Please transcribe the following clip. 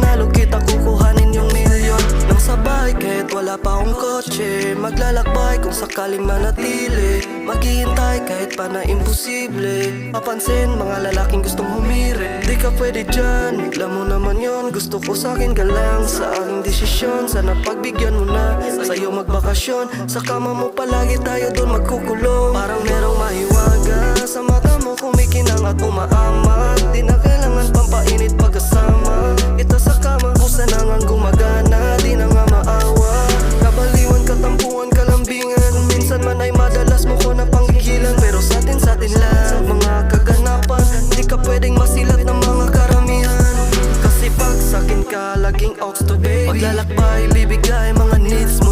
manalo kita, kukuhanin yung milyon nang sabay kahit wala pa akong kotse. Maglalakbay kung sakaling manatili, maghihintay kahit pa na imposible. Papansin mga lalaking gustong humire, di ka pwede dyan, bigla mo naman yon. Gusto ko sa'kin ka lang, sa aking desisyon. Sana pagbigyan mo na, sa'yo magbakasyon. Sa kama mo palagi tayo doon magkukulong. Parang merong mahiwaga sa mata mo, kumikinang at umaamat. Di na kailangan pampainit pagkasama kita sa kama, kusa na ngang gumagana, di na nga maawa. Kabaliwan, katampuan, kalambingan, minsan man ay madalas mo ko na panggigilan. Pero sa'tin lang mga kaganapan, di ka pwedeng masilat ng mga karamihan. Kasi pag sa'kin ka, laging aux to baby. Paglalakbay, bibigay mga needs mo.